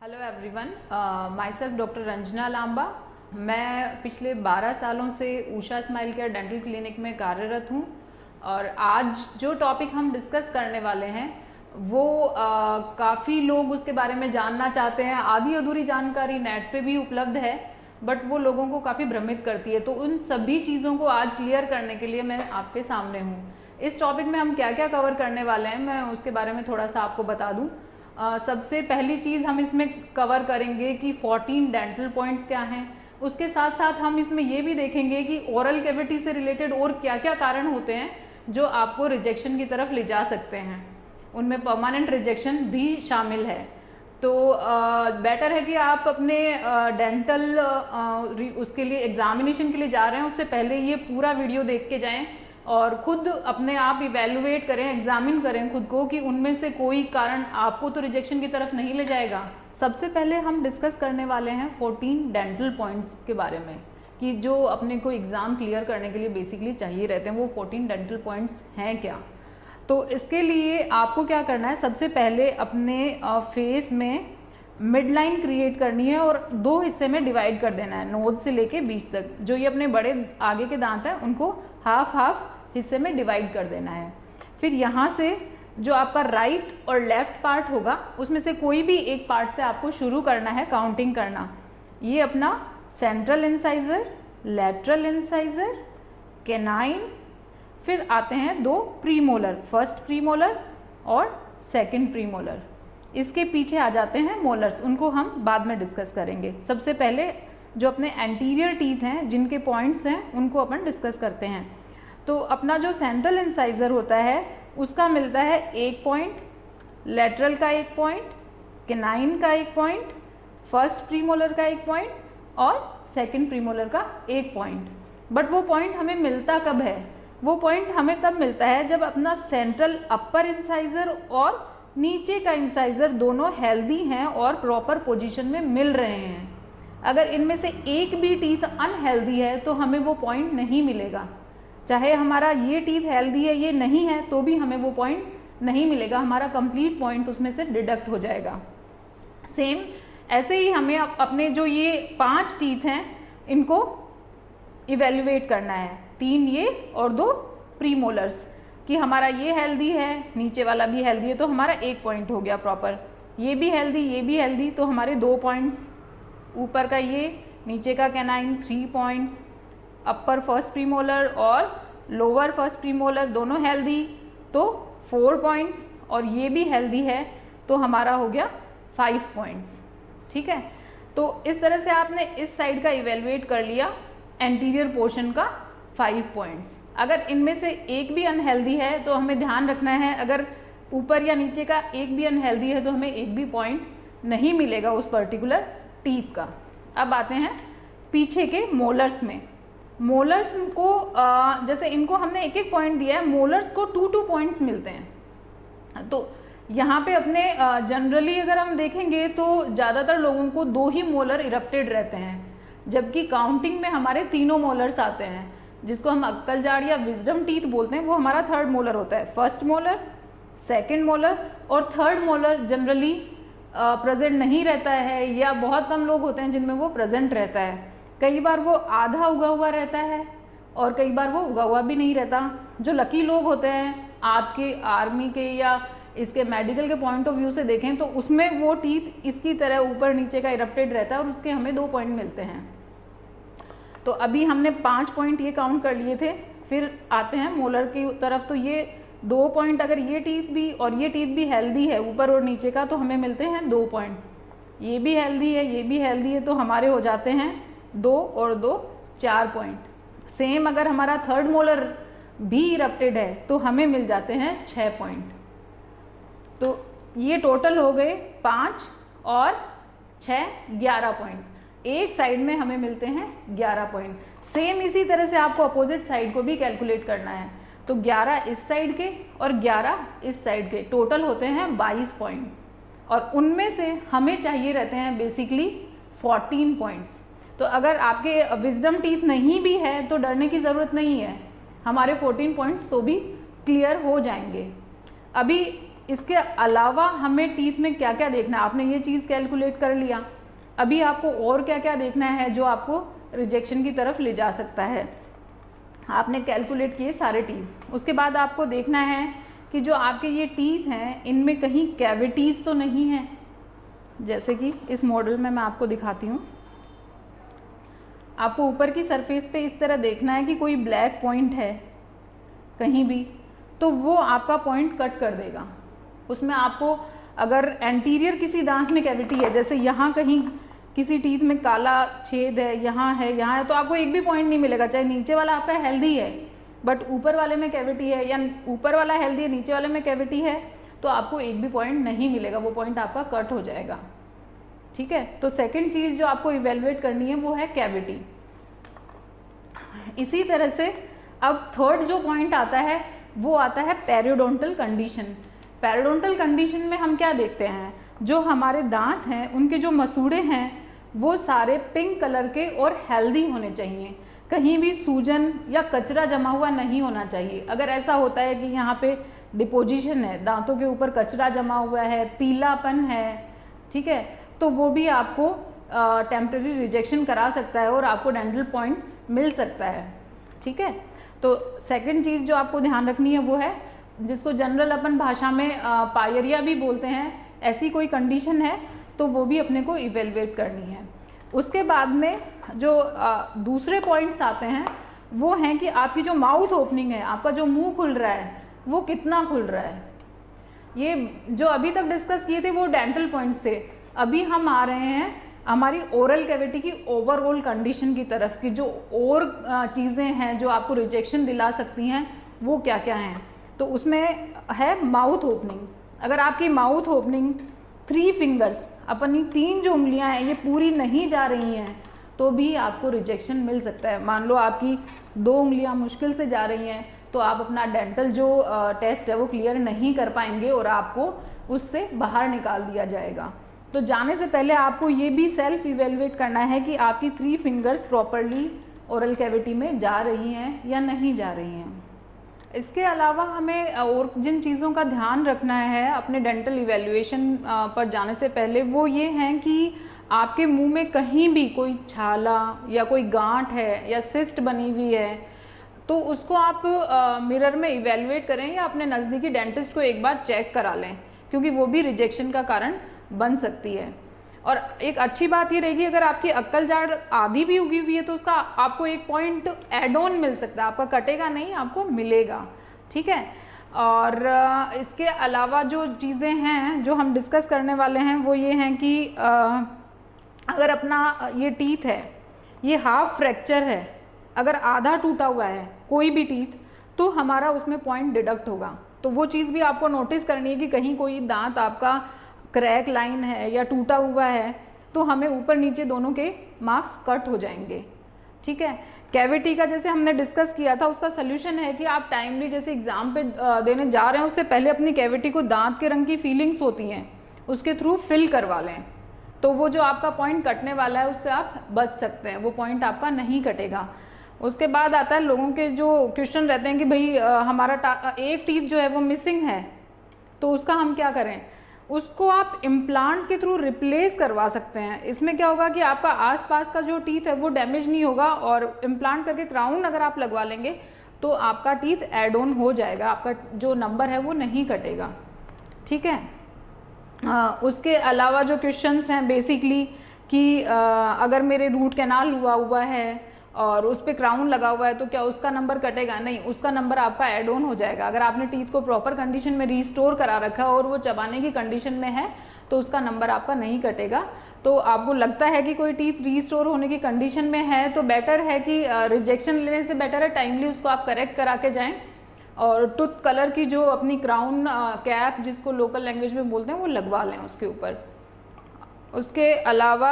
Hello everyone, myself doctor Ranjana Lamba. मैं पिछले 12 सालों से Usha smile care dental clinic में कार्यरत हूँ और आज जो टॉपिक हम डिस्कस करने वाले हैं वो काफ़ी लोग उसके बारे में जानना चाहते हैं। आधी अधूरी जानकारी नेट पे भी उपलब्ध है बट वो लोगों को काफ़ी भ्रमित करती है, तो उन सभी चीज़ों को आज क्लियर करने के लिए मैं आपके सामने हूँ। इस टॉपिक में हम क्या क्या कवर करने वाले हैं मैं उसके बारे में थोड़ा सा आपको बता दूँ। सबसे पहली चीज़ हम इसमें कवर करेंगे कि 14 डेंटल पॉइंट्स क्या हैं। उसके साथ साथ हम इसमें ये भी देखेंगे कि ओरल कैविटी से रिलेटेड और क्या क्या कारण होते हैं जो आपको रिजेक्शन की तरफ ले जा सकते हैं। उनमें परमानेंट रिजेक्शन भी शामिल है। तो बेटर है कि आप अपने डेंटल उसके लिए एग्जामिनेशन के लिए जा रहे हैं उससे पहले ये पूरा वीडियो देख के जाएं और खुद अपने आप इवेलुएट करें, एग्जामिन करें खुद को कि उनमें से कोई कारण आपको तो रिजेक्शन की तरफ नहीं ले जाएगा। सबसे पहले हम डिस्कस करने वाले हैं 14 डेंटल पॉइंट्स के बारे में कि जो अपने को एग्ज़ाम क्लियर करने के लिए बेसिकली चाहिए रहते हैं। वो 14 डेंटल पॉइंट्स हैं क्या? तो इसके लिए आपको क्या करना है, सबसे पहले अपने फेस में मिड लाइन क्रिएट करनी है और दो हिस्से में डिवाइड कर देना है, नोज से लेके बीच तक। जो ये अपने बड़े आगे के दांत हैं उनको हाफ हाफ हिस्से में डिवाइड कर देना है। फिर यहाँ से जो आपका राइट और लेफ्ट पार्ट होगा उसमें से कोई भी एक पार्ट से आपको शुरू करना है काउंटिंग करना। ये अपना central incisor, lateral incisor, canine, फिर आते हैं दो प्रीमोलर, फर्स्ट प्रीमोलर और सेकंड प्रीमोलर। इसके पीछे आ जाते हैं मोलर्स, उनको हम बाद में डिस्कस करेंगे। सबसे पहले जो अपने एंटीरियर टीथ हैं जिनके पॉइंट्स हैं उनको अपन डिस्कस करते हैं। तो अपना जो सेंट्रल इंसाइजर होता है उसका मिलता है एक पॉइंट, लेटरल का एक पॉइंट, कैनाइन का एक पॉइंट, फर्स्ट प्रीमोलर का एक पॉइंट और सेकंड प्रीमोलर का एक पॉइंट। बट वो पॉइंट हमें मिलता कब है? वो पॉइंट हमें तब मिलता है जब अपना सेंट्रल अपर इंसाइजर और नीचे का इंसाइजर दोनों हेल्दी हैं और प्रॉपर पोजीशन में मिल रहे हैं। अगर इनमें से एक भी टीथ अनहेल्दी है तो हमें वो पॉइंट नहीं मिलेगा। चाहे हमारा ये टीथ हेल्दी है, ये नहीं है, तो भी हमें वो पॉइंट नहीं मिलेगा। हमारा कंप्लीट पॉइंट उसमें से डिडक्ट हो जाएगा। सेम ऐसे ही हमें अपने जो ये 5 टीथ हैं इनको इवेल्युएट करना है, 3 ये और 2 प्रीमोलर्स, कि हमारा ये हेल्दी है, नीचे वाला भी हेल्दी है तो हमारा एक पॉइंट हो गया प्रॉपर। ये भी हेल्दी तो हमारे 2 पॉइंट्स, ऊपर का ये, नीचे का कैनाइन 3 पॉइंट्स, अपर फर्स्ट प्रीमोलर और लोअर फर्स्ट प्रीमोलर दोनों हेल्दी तो 4 पॉइंट्स, और ये भी हेल्दी है तो हमारा हो गया 5 पॉइंट्स। ठीक है, तो इस तरह से आपने इस साइड का इवेलुएट कर लिया एंटीरियर पोर्शन का 5 पॉइंट्स। अगर इनमें से एक भी अनहेल्दी है तो हमें ध्यान रखना है, अगर ऊपर या नीचे का एक भी अनहेल्दी है तो हमें एक भी पॉइंट नहीं मिलेगा उस पर्टिकुलर टीथ का। अब आते हैं पीछे के मोलर्स में। मोलर्स को जैसे इनको हमने एक एक पॉइंट दिया है, मोलर्स को 2 पॉइंट्स मिलते हैं। तो यहाँ पे अपने जनरली अगर हम देखेंगे तो ज़्यादातर लोगों को 2 ही मोलर इरप्टेड रहते हैं, जबकि काउंटिंग में हमारे तीनों मोलर्स आते हैं, जिसको हम अक्कल जाड़ या विजडम टीथ बोलते हैं। वो हमारा 3rd मोलर होता है। फर्स्ट मोलर, सेकंड मोलर और 3rd मोलर जनरली प्रेजेंट नहीं रहता है, या बहुत कम लोग होते हैं जिनमें वो प्रेजेंट रहता है। कई बार वो आधा उगा हुआ रहता है और कई बार वो उगा हुआ भी नहीं रहता। जो लकी लोग होते हैं आपके आर्मी के या इसके मेडिकल के पॉइंट ऑफ व्यू से देखें तो उसमें वो टीथ इसकी तरह ऊपर नीचे का इरप्टेड रहता है और उसके हमें 2 पॉइंट मिलते हैं। तो अभी हमने 5 पॉइंट ये काउंट कर लिए थे। फिर आते हैं मोलर की तरफ, तो ये 2 पॉइंट, अगर ये टीथ भी और ये टीथ भी हेल्दी है ऊपर और नीचे का तो हमें मिलते हैं 2 पॉइंट। ये भी हेल्दी है, ये भी हेल्दी है तो हमारे हो जाते हैं 2 और 2 4 पॉइंट। सेम अगर हमारा 3rd मोलर भी इरप्टेड है तो हमें मिल जाते हैं 6 पॉइंट। तो ये टोटल हो गए 5 और 6 11 पॉइंट। एक साइड में हमें मिलते हैं 11 पॉइंट। सेम इसी तरह से आपको अपोजिट साइड को भी कैलकुलेट करना है। तो 11 इस साइड के और 11 इस साइड के, टोटल होते हैं 22 पॉइंट, और उनमें से हमें चाहिए रहते हैं बेसिकली 14 पॉइंट्स। तो अगर आपके विजडम टीथ नहीं भी है तो डरने की ज़रूरत नहीं है, हमारे 14 पॉइंट्स तो भी क्लियर हो जाएंगे। अभी इसके अलावा हमें टीथ में क्या क्या देखना है, आपने ये चीज़ कैलकुलेट कर लिया, अभी आपको और क्या क्या देखना है जो आपको रिजेक्शन की तरफ ले जा सकता है। आपने कैलकुलेट किए सारे टीथ, उसके बाद आपको देखना है कि जो आपके ये टीथ हैं इनमें कहीं कैविटीज़ तो नहीं है। जैसे कि इस मॉडल में मैं आपको दिखाती हूँ, आपको ऊपर की सरफेस पे इस तरह देखना है कि कोई ब्लैक पॉइंट है कहीं भी, तो वो आपका पॉइंट कट कर देगा। उसमें आपको अगर एंटीरियर किसी दांत में कैविटी है, जैसे यहाँ कहीं किसी टीथ में काला छेद है, यहाँ है, तो आपको एक भी पॉइंट नहीं मिलेगा, चाहे नीचे वाला आपका हेल्दी है बट ऊपर वाले में कैविटी है, या ऊपर वाला हेल्दी है नीचे वाले में कैविटी है, तो आपको एक भी पॉइंट नहीं मिलेगा, वो पॉइंट आपका कट हो जाएगा। ठीक है, तो सेकंड चीज़ जो आपको इवेलुएट करनी है वो है कैविटी। इसी तरह से अब थर्ड जो पॉइंट आता है वो आता है पेरियोडोंटल कंडीशन। पेरियोडोंटल कंडीशन में हम क्या देखते हैं, जो हमारे दांत हैं उनके जो मसूड़े हैं वो सारे पिंक कलर के और हेल्दी होने चाहिए, कहीं भी सूजन या कचरा जमा हुआ नहीं होना चाहिए। अगर ऐसा होता है कि यहाँ पे डिपोजिशन है, दांतों के ऊपर कचरा जमा हुआ है, पीलापन है, ठीक है, तो वो भी आपको टेम्परेरी रिजेक्शन करा सकता है और आपको डेंटल पॉइंट मिल सकता है। ठीक है, तो सेकंड चीज़ जो आपको ध्यान रखनी है वो है, जिसको जनरल अपन भाषा में पायरिया भी बोलते हैं, ऐसी कोई कंडीशन है तो वो भी अपने को इवेलुएट करनी है। उसके बाद में जो दूसरे पॉइंट्स आते हैं वो हैं कि आपकी जो माउथ ओपनिंग है, आपका जो मुंह खुल रहा है वो कितना खुल रहा है। ये जो अभी तक डिस्कस किए थे वो डेंटल पॉइंट्स थे, अभी हम आ रहे हैं हमारी ओरल कैविटी की ओवरऑल कंडीशन की तरफ कि जो और चीज़ें हैं जो आपको रिजेक्शन दिला सकती हैं वो क्या क्या हैं। तो उसमें है माउथ ओपनिंग। अगर आपकी माउथ ओपनिंग 3 फिंगर्स, अपनी 3 जो उंगलियां हैं ये पूरी नहीं जा रही हैं तो भी आपको रिजेक्शन मिल सकता है। मान लो आपकी 2 उंगलियां मुश्किल से जा रही हैं तो आप अपना डेंटल जो टेस्ट है वो क्लियर नहीं कर पाएंगे और आपको उससे बाहर निकाल दिया जाएगा। तो जाने से पहले आपको ये भी सेल्फ इवेलुएट करना है कि आपकी 3 फिंगर्स प्रॉपरली ओरल कैविटी में जा रही हैं या नहीं जा रही हैं। इसके अलावा हमें और जिन चीज़ों का ध्यान रखना है अपने डेंटल इवेल्युएशन पर जाने से पहले वो ये हैं कि आपके मुंह में कहीं भी कोई छाला या कोई गांठ है या सिस्ट बनी हुई है तो उसको आप मिरर में इवेल्युएट करें या अपने नज़दीकी डेंटिस्ट को एक बार चेक करा लें, क्योंकि वो भी रिजेक्शन का कारण बन सकती है। और एक अच्छी बात ये रहेगी, अगर आपकी अक्कल जाड़ आधी भी उगी हुई है तो उसका आपको एक पॉइंट एड ऑन मिल सकता है, आपका कटेगा नहीं, आपको मिलेगा। ठीक है, और इसके अलावा जो चीज़ें हैं जो हम डिस्कस करने वाले हैं वो ये हैं कि अगर अपना ये टीथ है ये हाफ फ्रैक्चर है, अगर आधा टूटा हुआ है कोई भी टीथ तो हमारा उसमें पॉइंट डिडक्ट होगा। तो वो चीज़ भी आपको नोटिस करनी है कि कहीं कोई दांत आपका क्रैक लाइन है या टूटा हुआ है तो हमें ऊपर नीचे दोनों के मार्क्स कट हो जाएंगे। ठीक है, कैविटी का जैसे हमने डिस्कस किया था उसका सोल्यूशन है कि आप टाइमली जैसे एग्ज़ाम पे देने जा रहे हैं उससे पहले अपनी कैविटी को दांत के रंग की फीलिंग्स होती हैं उसके थ्रू फिल करवा लें, तो वो जो आपका पॉइंट कटने वाला है उससे आप बच सकते हैं, वो पॉइंट आपका नहीं कटेगा। उसके बाद आता है लोगों के जो क्वेश्चन रहते हैं कि भाई हमारा एक टीथ जो है वो मिसिंग है तो उसका हम क्या करें। उसको आप इम्प्लांट के थ्रू रिप्लेस करवा सकते हैं। इसमें क्या होगा कि आपका आसपास का जो टीथ है वो डैमेज नहीं होगा और इम्प्लांट करके क्राउन अगर आप लगवा लेंगे तो आपका टीथ एड ऑन हो जाएगा, आपका जो नंबर है वो नहीं कटेगा। ठीक है, उसके अलावा जो क्वेश्चंस हैं बेसिकली कि अगर मेरे रूट कैनाल हुआ है और उस पर क्राउन लगा हुआ है तो क्या उसका नंबर कटेगा? नहीं, उसका नंबर आपका ऐड ऑन हो जाएगा। अगर आपने टीथ को प्रॉपर कंडीशन में रीस्टोर करा रखा है और वो चबाने की कंडीशन में है तो उसका नंबर आपका नहीं कटेगा। तो आपको लगता है कि कोई टीथ रीस्टोर होने की कंडीशन में है तो बेटर है कि रिजेक्शन लेने से बेटर है टाइमली उसको आप करेक्ट करा के जाएँ और टूथ कलर की जो अपनी क्राउन कैप जिसको लोकल लैंग्वेज में बोलते हैं वो लगवा लें उसके ऊपर। उसके अलावा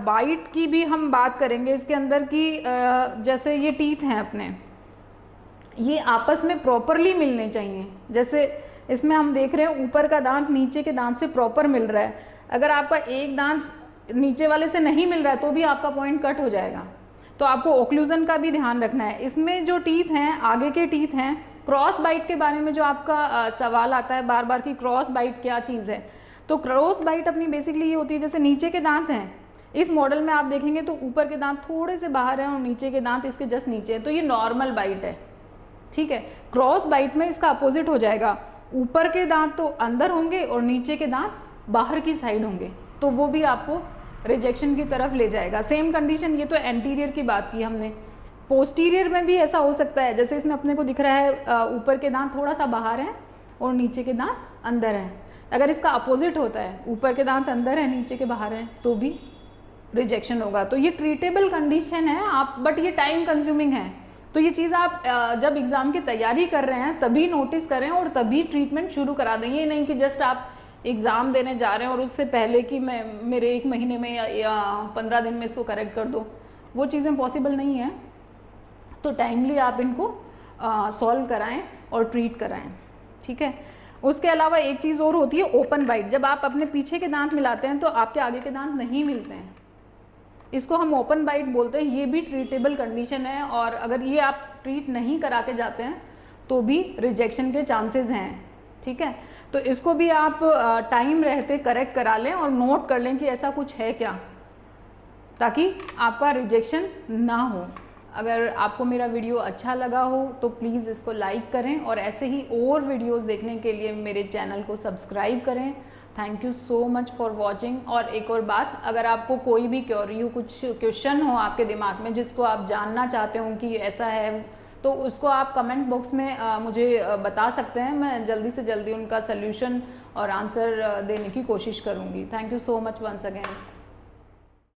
बाइट की भी हम बात करेंगे इसके अंदर कि जैसे ये टीथ हैं अपने ये आपस में प्रॉपरली मिलने चाहिए। जैसे इसमें हम देख रहे हैं ऊपर का दांत नीचे के दांत से प्रॉपर मिल रहा है, अगर आपका एक दांत नीचे वाले से नहीं मिल रहा है तो भी आपका पॉइंट कट हो जाएगा। तो आपको ओक्लूजन का भी ध्यान रखना है। इसमें जो टीथ हैं आगे के टीथ हैं क्रॉस बाइट के बारे में जो आपका सवाल आता है बार बार कि क्रॉस बाइट क्या चीज़ है, तो क्रॉस बाइट अपनी बेसिकली ये होती है, जैसे नीचे के दांत हैं इस मॉडल में आप देखेंगे तो ऊपर के दांत थोड़े से बाहर हैं और नीचे के दांत इसके जस्ट नीचे हैं, तो ये नॉर्मल बाइट है, ठीक है। क्रॉस बाइट में इसका अपोजिट हो जाएगा, ऊपर के दांत तो अंदर होंगे और नीचे के दांत बाहर की साइड होंगे, तो वो भी आपको रिजेक्शन की तरफ ले जाएगा। सेम कंडीशन, ये तो एंटीरियर की बात की हमने, पोस्टीरियर में भी ऐसा हो सकता है, जैसे इसमें अपने को दिख रहा है ऊपर के दांत थोड़ा सा बाहर हैं और नीचे के दांत अंदर हैं। अगर इसका अपोजिट होता है, ऊपर के दांत अंदर हैं नीचे के बाहर हैं, तो भी रिजेक्शन होगा। तो ये ट्रीटेबल कंडीशन है आप, बट ये टाइम कंज्यूमिंग है, तो ये चीज़ आप जब एग्ज़ाम की तैयारी कर रहे हैं तभी नोटिस करें और तभी ट्रीटमेंट शुरू करा दें। ये नहीं कि जस्ट आप एग्ज़ाम देने जा रहे हैं और उससे पहले कि मैं मेरे 1 महीने में या 15 दिन में इसको करेक्ट कर दो, वो चीज़ें पॉसिबल नहीं है। तो टाइमली आप इनको सॉल्व कराएं और ट्रीट कराएं, ठीक है। उसके अलावा एक चीज़ और होती है ओपन बाइट। जब आप अपने पीछे के दांत मिलाते हैं तो आपके आगे के दांत नहीं मिलते हैं, इसको हम ओपन बाइट बोलते हैं। ये भी ट्रीटेबल कंडीशन है और अगर ये आप ट्रीट नहीं करा के जाते हैं तो भी रिजेक्शन के चांसेस हैं, ठीक है। तो इसको भी आप टाइम रहते करेक्ट करा लें और नोट कर लें कि ऐसा कुछ है क्या, ताकि आपका रिजेक्शन ना हो। अगर आपको मेरा वीडियो अच्छा लगा हो तो प्लीज़ इसको लाइक करें और ऐसे ही और वीडियोस देखने के लिए मेरे चैनल को सब्सक्राइब करें। Thank you so much for watching. और एक और बात, अगर आपको कोई भी क्वेरी हो, कुछ क्वेश्चन हो आपके दिमाग में जिसको आप जानना चाहते हो कि ऐसा है, तो उसको आप कमेंट बॉक्स में मुझे बता सकते हैं। मैं जल्दी से जल्दी उनका सल्यूशन और आंसर देने की कोशिश करूँगी। Thank you so much once again.